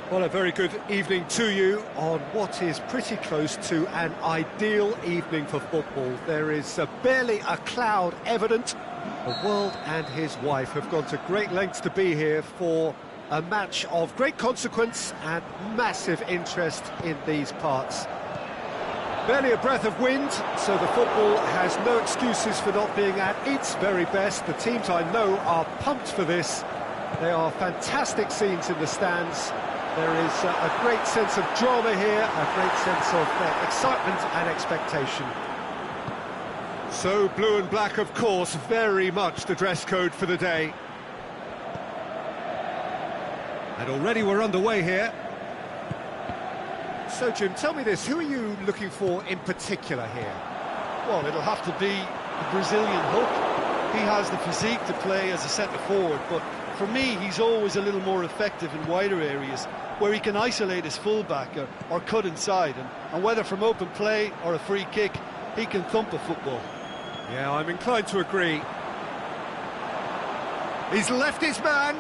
Well, a very good evening to you on what is pretty close to an ideal evening for football. There is barely a cloud evident. The world and his wife have gone to great lengths to be here for a match of great consequence and massive interest in these parts. Barely a breath of wind, so the football has no excuses for not being at its very best. The teams I know are pumped for this. They are fantastic scenes in the stands. There is a great sense of drama here, a great sense of excitement and expectation. So blue and black, of course, very much the dress code for the day. And already we're underway here. So, Jim, tell me this, who are you looking for in particular here? Well, it'll have to be the Brazilian Hulk. He has the physique to play as a centre-forward, but for me, he's always a little more effective in wider areas, where he can isolate his fullback or cut inside, and whether from open play or a free kick, he can thump a football. Yeah, I'm inclined to agree. He's left his man,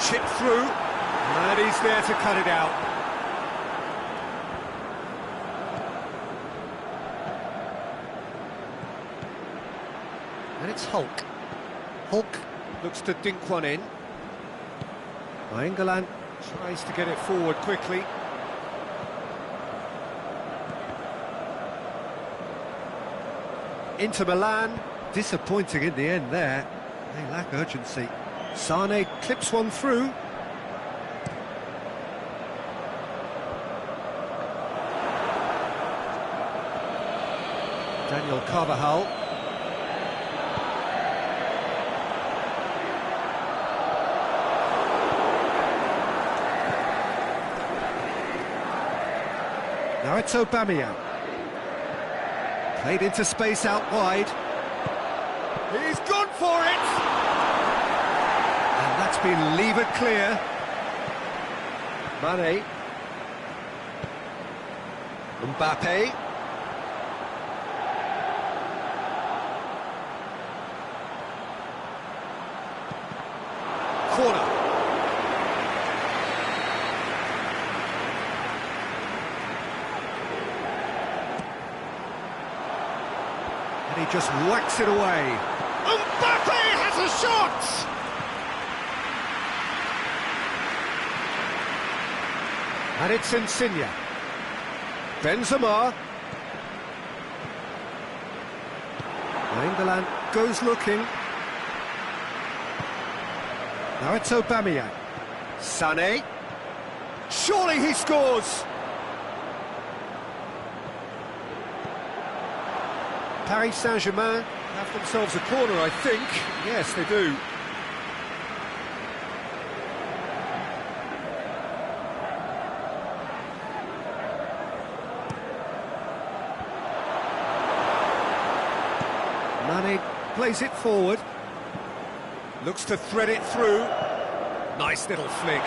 chipped through, and he's there to cut it out. And it's Hulk. Hulk looks to dink one in. Nainggolan tries to get it forward quickly. Inter Milan, disappointing in the end there. They lack urgency. Sane clips one through. Daniel Carvajal. Now it's Aubameyang. Played into space out wide. He's gone for it! And that's been levered clear. Mane. Mbappe. Corner. And he just whacks it away. Mbappe has a shot! And it's Insigne. Benzema. Nainggolan goes looking. Now it's Aubameyang. Sané. Surely he scores! Paris Saint-Germain have themselves a corner, I think. Yes, they do. Mane plays it forward. Looks to thread it through. Nice little flick.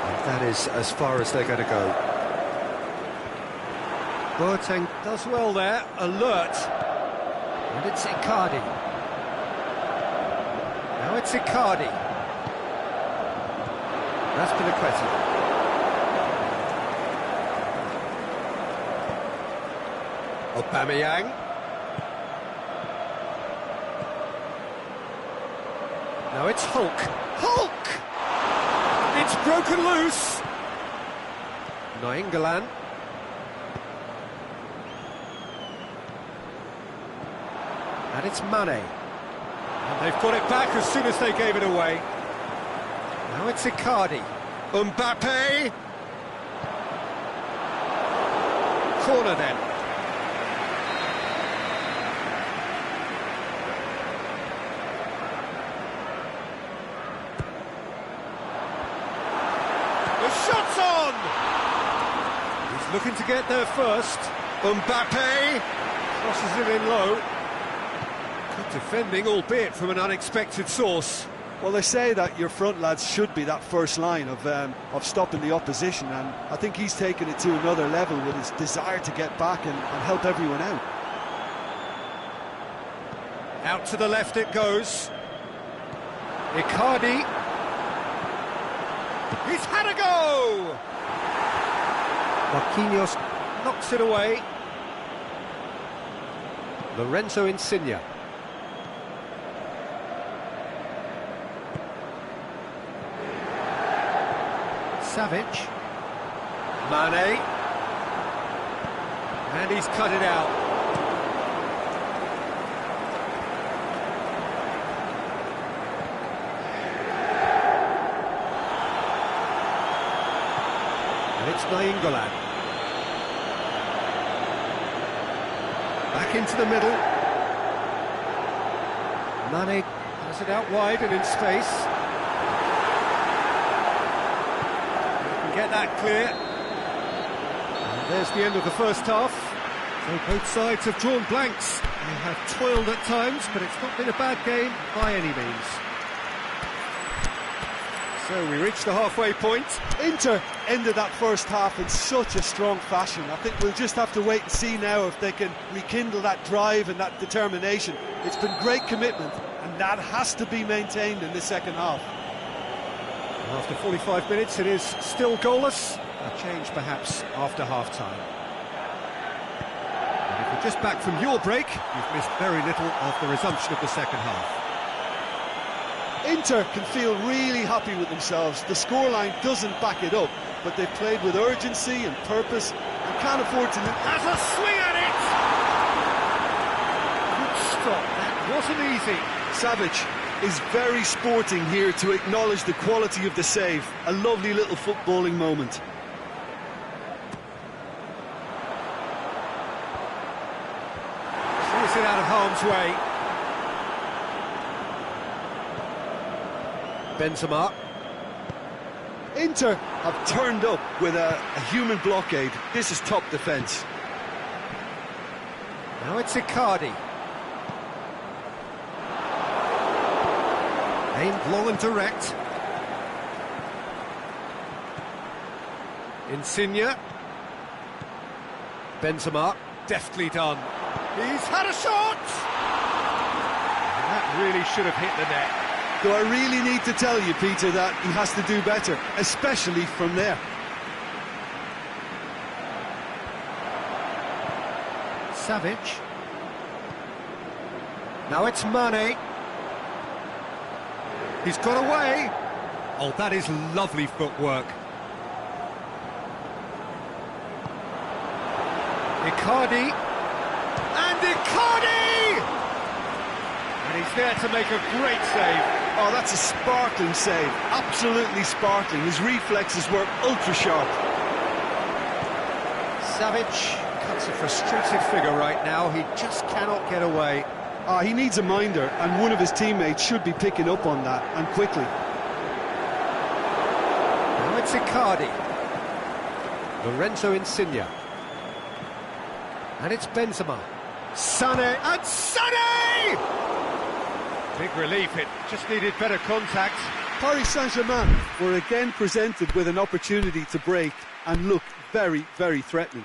And that is as far as they're going to go. Boateng does well there, alert. And it's Icardi. Now it's Icardi. That's Pinaqueta. Aubameyang. Now it's Hulk. Hulk! It's broken loose. Nainggolan. And it's Mane. And they've got it back as soon as they gave it away. Now it's Icardi. Mbappe! Corner then. The shot's on! He's looking to get there first. Mbappe crosses it in low. Good defending, albeit from an unexpected source. Well, they say that your front lads should be that first line of stopping the opposition, and I think he's taken it to another level with his desire to get back and help everyone out. Out to the left it goes. Icardi. He's had a go! Marquinhos knocks it away. Lorenzo Insigne. Savic. Mane. And he's cut it out. And it's Nainggolan. Back into the middle. Mane has it out wide and in space. Get that clear. And there's the end of the first half. So both sides have drawn blanks. They have toiled at times, but it's not been a bad game by any means. So we reach the halfway point. Inter ended that first half in such a strong fashion. I think we'll just have to wait and see now if they can rekindle that drive and that determination. It's been great commitment, and that has to be maintained in the second half. After 45 minutes, it is still goalless. A change, perhaps, after half-time. And if you're just back from your break, you've missed very little of the resumption of the second half. Inter can feel really happy with themselves. The scoreline doesn't back it up, but they've played with urgency and purpose and can't afford to... Has a swing at it! Good stop, that wasn't easy. Savic is very sporting here to acknowledge the quality of the save. A lovely little footballing moment. Sees it out of harm's way. Benzema. Inter have turned up with a human blockade. This is top defence. Now it's Icardi. Aimed long and direct. Insigne. Benzema, deftly done. He's had a shot! And that really should have hit the net. Do I really need to tell you, Peter, that he has to do better, especially from there? Savic. Now it's Mane. He's got away. Oh, that is lovely footwork. Icardi. And Icardi! And he's there to make a great save. Oh, that's a sparkling save. Absolutely sparkling. His reflexes were ultra-sharp. Savic cuts a frustrated figure right now. He just cannot get away. He needs a minder, and one of his teammates should be picking up on that, and quickly. Now it's Icardi. Lorenzo Insigne. And it's Benzema. Sané, and Sané! Big relief, it just needed better contact. Paris Saint-Germain were again presented with an opportunity to break and look very, very threatening.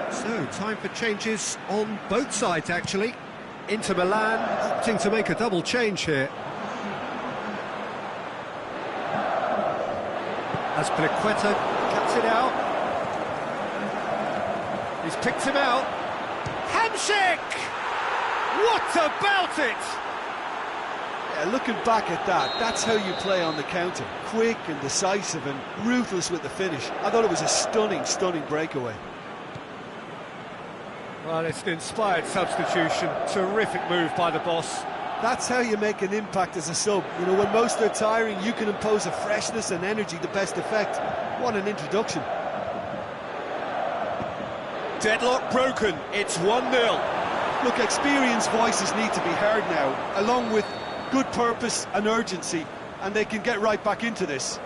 So, time for changes on both sides, actually. Inter Milan opting to make a double change here. As Azpilicueta cuts it out. He's picked him out. Hamsik! What about it? Yeah, looking back at that, that's how you play on the counter. Quick and decisive and ruthless with the finish. I thought it was a stunning, stunning breakaway. Well, it's an inspired substitution. Terrific move by the boss. That's how you make an impact as a sub. You know, when most are tiring, you can impose a freshness and energy to best effect. What an introduction. Deadlock broken, it's 1-0. Look, experienced voices need to be heard now, along with good purpose and urgency, and they can get right back into this.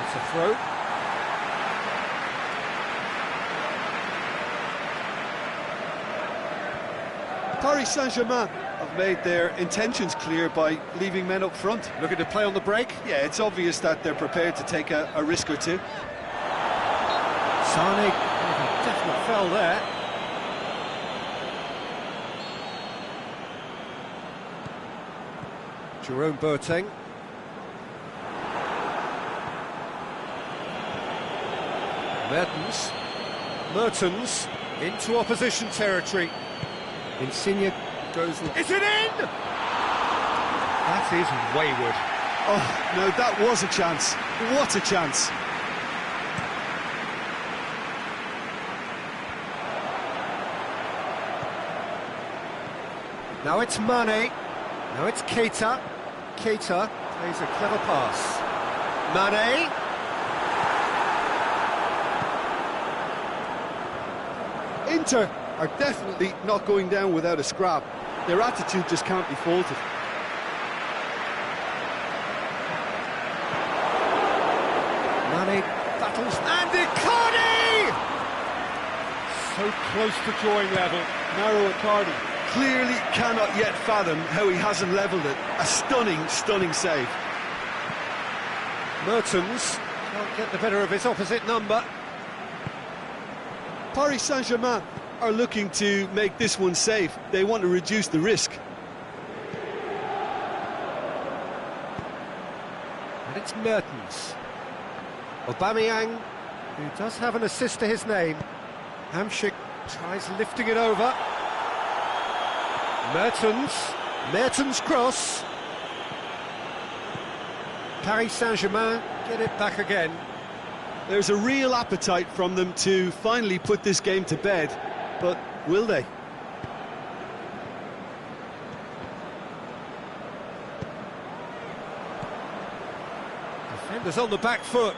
It's a throw. Paris Saint-Germain have made their intentions clear by leaving men up front. Looking to play on the break. Yeah, it's obvious that they're prepared to take a risk or two. Sane, definitely fell there. Jerome Boateng. Mertens into opposition territory. Insigne goes... Is it in? That is wayward. Oh, no, that was a chance. What a chance. Now it's Mane. Now it's Keita. Keita plays a clever pass. Mane. Inter are definitely not going down without a scrap. Their attitude just can't be faulted. Mane battles and Icardi! So close to drawing level. Mauro Icardi clearly cannot yet fathom how he hasn't levelled it. A stunning, stunning save. Mertens can't get the better of his opposite number. Paris Saint-Germain are looking to make this one safe. They want to reduce the risk. And it's Mertens. Aubameyang, who does have an assist to his name. Hamsik tries lifting it over. Mertens cross. Paris Saint-Germain get it back again. There's a real appetite from them to finally put this game to bed, but will they? Defenders on the back foot.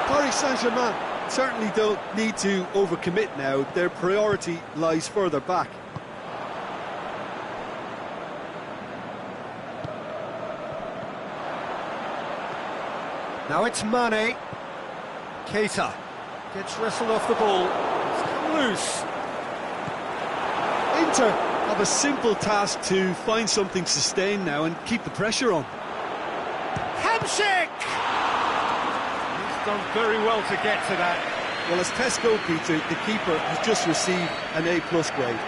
Paris Saint-Germain certainly don't need to overcommit now. Their priority lies further back. Now it's Mane. Keita gets wrestled off the ball. It's come loose. Inter have a simple task to find something sustained now and keep the pressure on. Hamsik! He's done very well to get to that. Well, as Tesco, Peter, the keeper has just received an A+ grade.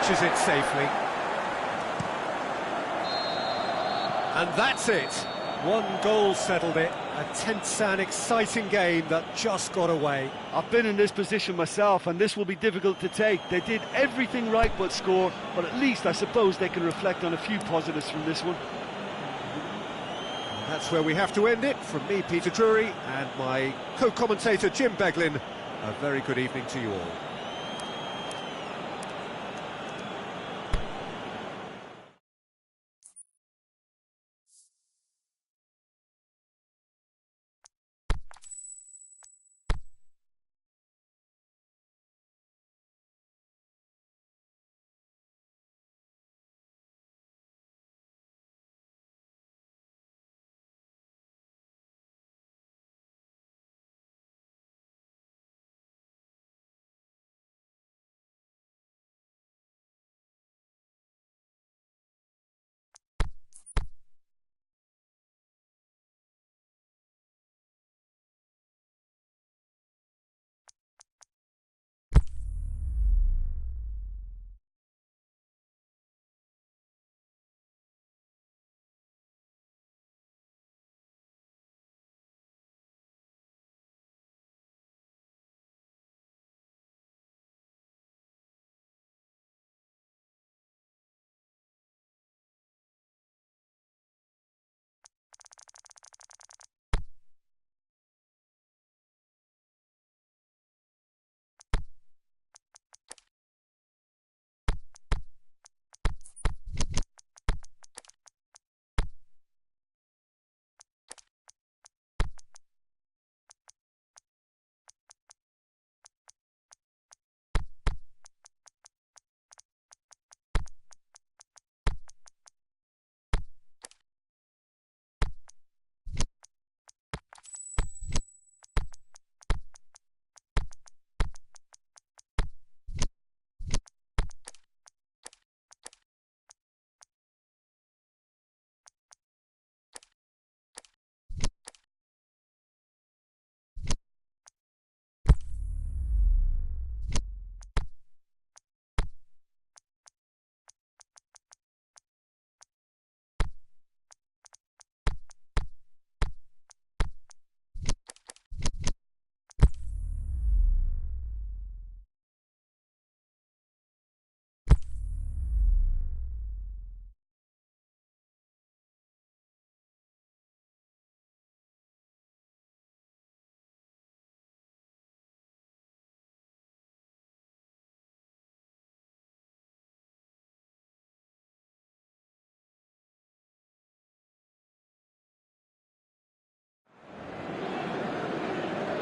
Catches it safely. And that's it. One goal settled it. A tense and exciting game that just got away. I've been in this position myself, and this will be difficult to take. They did everything right but score, but at least I suppose they can reflect on a few positives from this one. And that's where we have to end it. From me, Peter Drury, and my co-commentator, Jim Beglin. A very good evening to you all.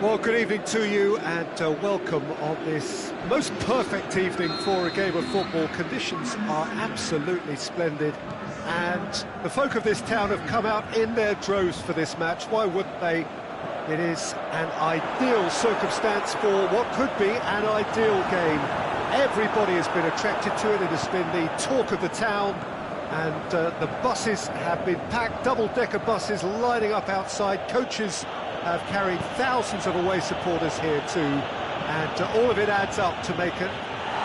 Well, good evening to you and welcome on this most perfect evening for a game of football. Conditions are absolutely splendid and the folk of this town have come out in their droves for this match. Why wouldn't they? It is an ideal circumstance for what could be an ideal game. Everybody has been attracted to it. It has been the talk of the town, and the buses have been packed, double-decker buses lining up outside. Coaches have carried thousands of away supporters here too, and all of it adds up to make a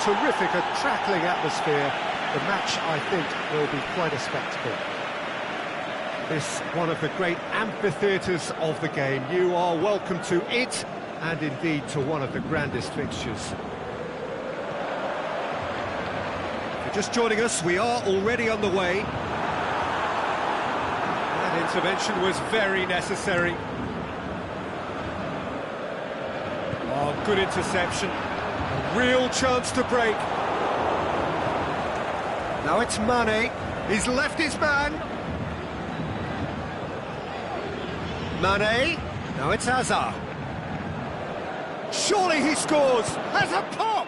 terrific, crackling atmosphere. The match, I think, will be quite a spectacle. This one of the great amphitheatres of the game. You are welcome to it, and indeed to one of the grandest fixtures. If you're just joining us, we are already on the way. That intervention was very necessary. Oh, good interception. A real chance to break. Now it's Mane. He's left his man. Mane. Now it's Hazard. Surely he scores. Has a pop.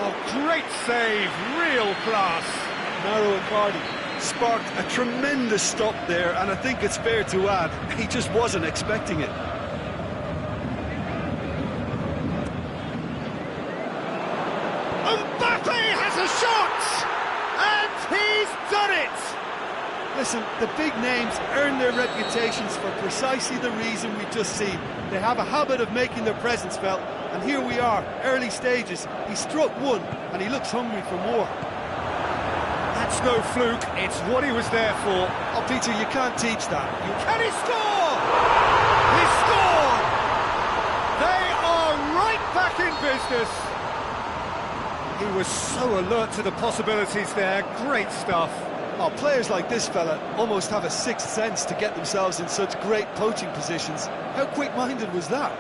Oh, great save. Real class. Mauro Icardi sparked a tremendous stop there, and I think it's fair to add, he just wasn't expecting it. Mbappe has a shot! And he's done it! Listen, the big names earn their reputations for precisely the reason we've just seen. They have a habit of making their presence felt, and here we are, early stages. He struck one, and he looks hungry for more. That's no fluke, it's what he was there for. Oh, Peter, you can't teach that. Can he score? He scored! They are right back in business. He was so alert to the possibilities there. Great stuff. Oh, players like this fella almost have a sixth sense to get themselves in such great poaching positions. How quick-minded was that?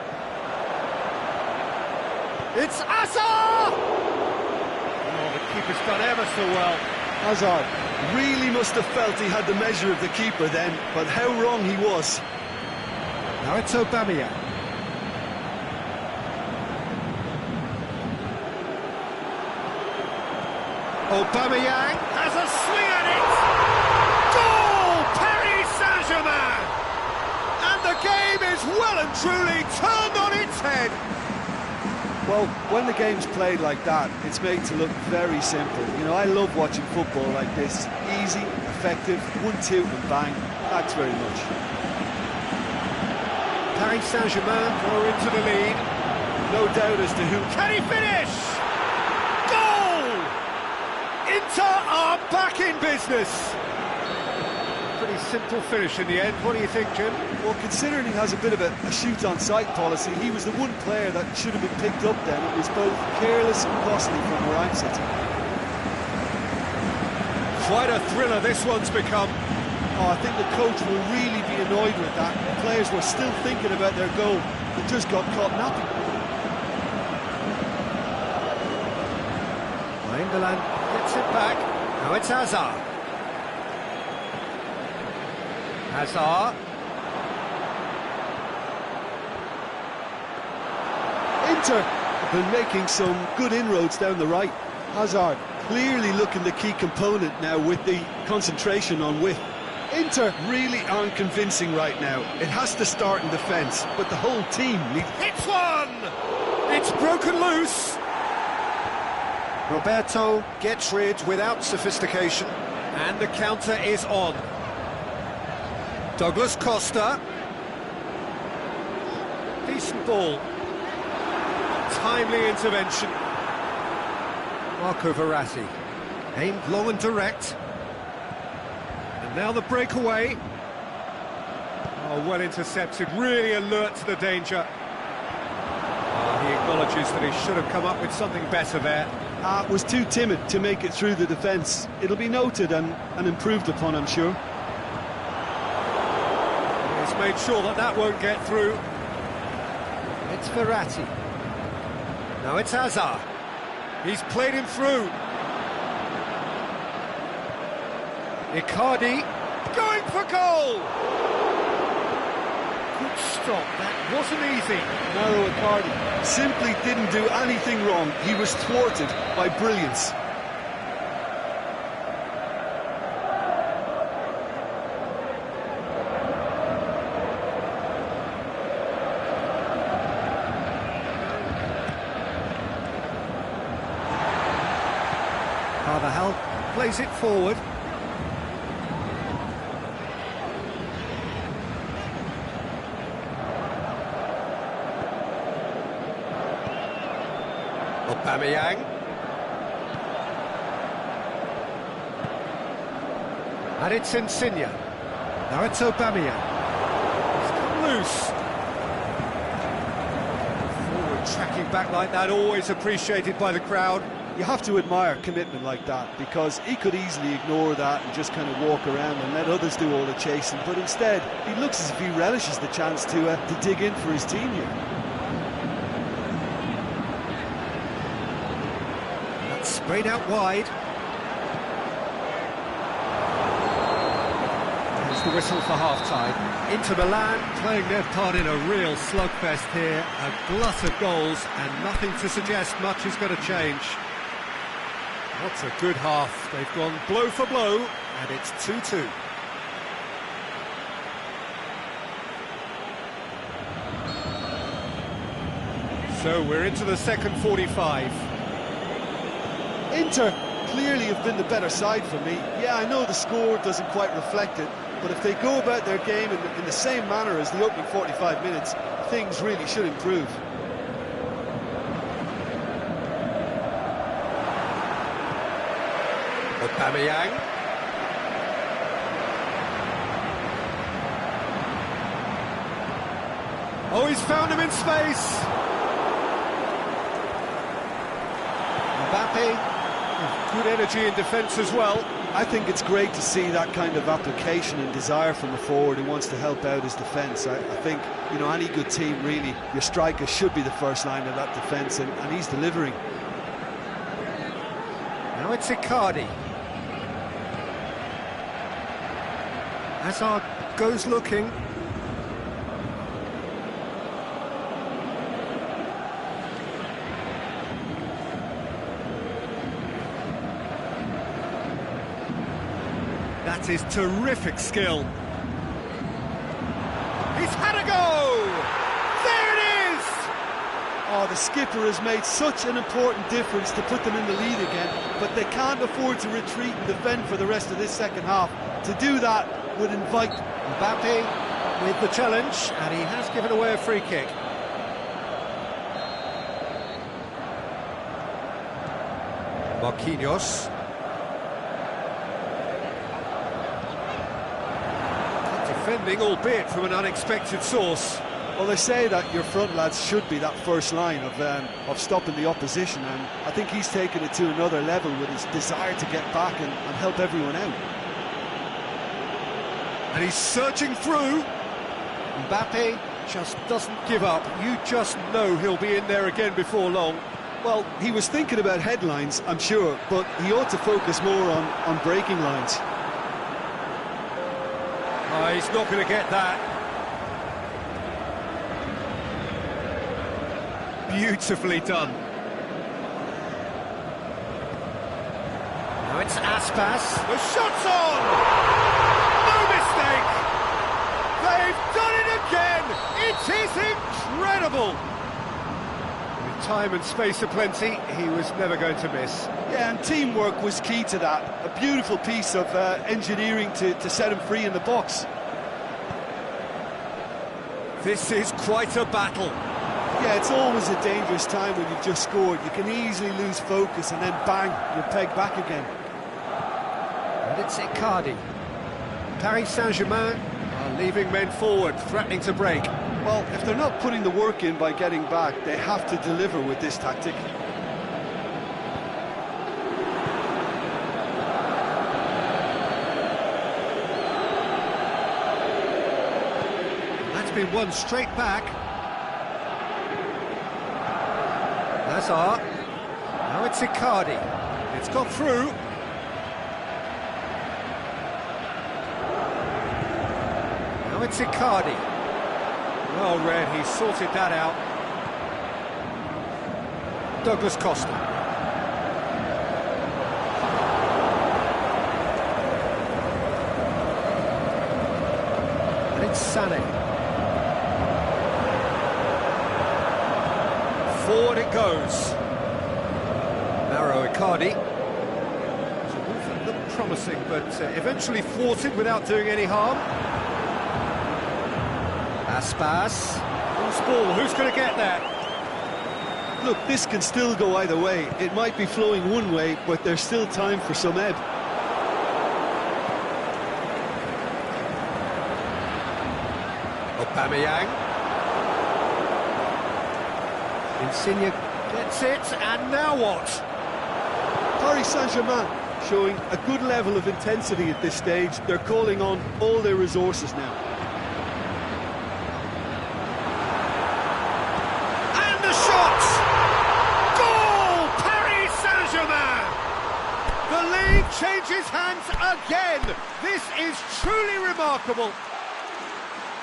It's Hazard! Oh, the keeper's done ever so well. Hazard really must have felt he had the measure of the keeper then, but how wrong he was. Now it's Aubameyang. Aubameyang has a swing at it! Goal! Paris Saint-Germain! And the game is well and truly turned on its head! Well, when the game's played like that, it's made to look very simple. You know, I love watching football like this. Easy, effective, 1-2 and bang. Thanks very much. Paris Saint-Germain go into the lead. No doubt as to who... Can he finish? Goal! Inter are back in business. Pretty simple finish in the end. What do you think, Jim? Well, considering he has a bit of a shoot-on-sight policy, he was the one player that should have been picked up then. It was both careless and costly from where I'm sitting. Quite a thriller this one's become. Oh, I think the coach will really be annoyed with that. The players were still thinking about their goal. They just got caught napping. England gets it back. Now it's Hazard. Hazard. Inter have been making some good inroads down the right. Hazard clearly looking the key component now with the concentration on width. Inter really aren't convincing right now. It has to start in defence, but the whole team needs... Hits one! It's broken loose. Roberto gets rid without sophistication, and the counter is on. Douglas Costa. Decent ball. Timely intervention. Marco Verratti. Aimed long and direct. And now the breakaway. Oh, well intercepted, really alert to the danger. He acknowledges that he should have come up with something better there. Was too timid to make it through the defence. It'll be noted and improved upon, I'm sure. He's made sure that that won't get through. It's Verratti. Now it's Hazard. He's played him through. Icardi going for goal. Good stop, that wasn't easy. Mauro Icardi simply didn't do anything wrong. He was thwarted by brilliance. Carvajal plays it forward. Aubameyang. And it's Insigne. Now it's Aubameyang. He's come loose. Forward tracking back like that, always appreciated by the crowd. You have to admire commitment like that, because he could easily ignore that and just kind of walk around and let others do all the chasing, but instead he looks as if he relishes the chance to dig in for his team here. That's sprayed out wide. There's the whistle for half-time. Inter Milan playing their part in a real slugfest here, a glut of goals, and nothing to suggest much is going to change. What a good half. They've gone blow for blow, and it's 2-2. So we're into the second 45. Inter clearly have been the better side for me. Yeah, I know the score doesn't quite reflect it, but if they go about their game in the same manner as the opening 45 minutes, things really should improve. Aubameyang. Oh, he's found him in space. Mbappe, with good energy in defence as well. I think it's great to see that kind of application and desire from a forward who wants to help out his defence. I think, you know, any good team, really, your striker should be the first line of that defence, and he's delivering. Now it's Icardi. Hazard goes looking. That is terrific skill. He's had a go! There it is! Oh, the skipper has made such an important difference to put them in the lead again, but they can't afford to retreat and defend for the rest of this second half. To do that would invite Mbappe with the challenge, and he has given away a free kick. Marquinhos. Defending, albeit from an unexpected source. Well, they say that your front lads should be that first line of stopping the opposition, and I think he's taken it to another level with his desire to get back and help everyone out. And he's surging through. Mbappe just doesn't give up. You just know he'll be in there again before long. Well, he was thinking about headlines, I'm sure, but he ought to focus more on breaking lines. Oh, he's not going to get that. Beautifully done. Now it's Aspas. The shot's on! No mistake! They've done it again! It is incredible! With time and space aplenty, he was never going to miss. Yeah, and teamwork was key to that. A beautiful piece of engineering to set him free in the box. This is quite a battle. Yeah, it's always a dangerous time when you've just scored. You can easily lose focus and then bang, you're pegged back again. And it's Icardi. Paris Saint-Germain are leaving men forward, threatening to break. Well, if they're not putting the work in by getting back, they have to deliver with this tactic. That's been won straight back. Hazard. Now it's Icardi. It's got through. Now it's Icardi. Well read, he sorted that out. Douglas Costa. And it's Sané. Forward it goes. Mauro Icardi. So it looked promising, but eventually thwarted without doing any harm. Aspas. Who's ball? Who's going to get that? Look, this can still go either way. It might be flowing one way, but there's still time for some ebb. Aubameyang. Insigne gets it, and now what? Paris Saint-Germain showing a good level of intensity at this stage. They're calling on all their resources now. And the shot! Goal! Paris Saint-Germain! The league changes hands again! This is truly remarkable.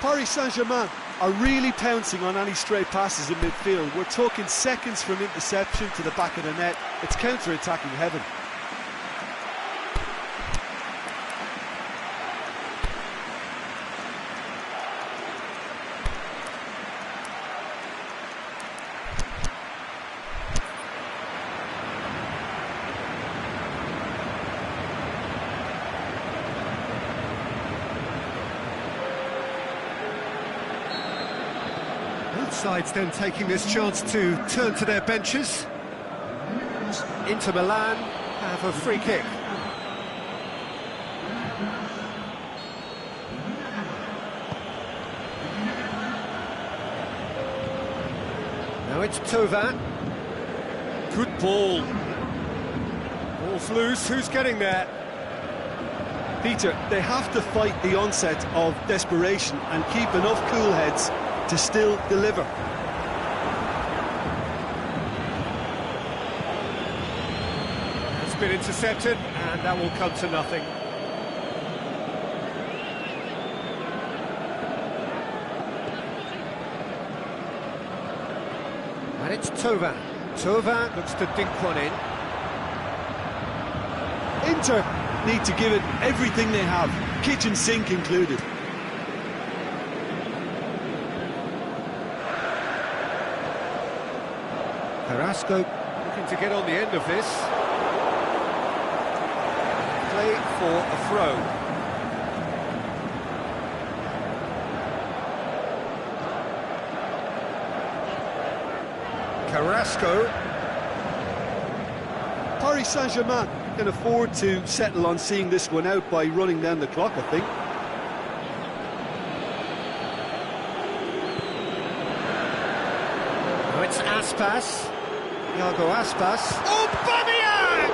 Paris Saint-Germain are really pouncing on any stray passes in midfield. We're talking seconds from interception to the back of the net. It's counter-attacking heaven. Both sides then taking this chance to turn to their benches. Inter Milan have a free kick. Now it's Thauvin. Good ball. Ball's loose, who's getting there? Peter, they have to fight the onset of desperation and keep enough cool heads to still deliver. It's been intercepted, and that will come to nothing. And it's Thauvin. Thauvin looks to dink one in. Inter need to give it everything they have, kitchen sink included. Carrasco looking to get on the end of this. Play for a throw. Carrasco. Paris Saint-Germain can afford to settle on seeing this one out by running down the clock, I think. Now it's Aspas. Iago Aspas. Aubameyang!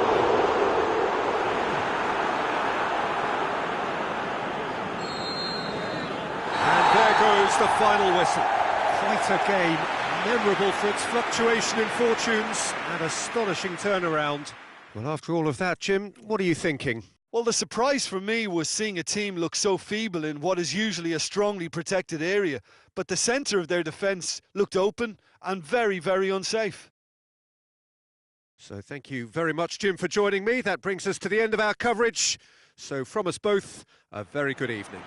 And there goes the final whistle. Quite a game, memorable for its fluctuation in fortunes and astonishing turnaround. Well, after all of that, Jim, what are you thinking? Well, the surprise for me was seeing a team look so feeble in what is usually a strongly protected area, but the centre of their defence looked open and very, very unsafe. So thank you very much, Jim, for joining me. That brings us to the end of our coverage. So from us both, a very good evening.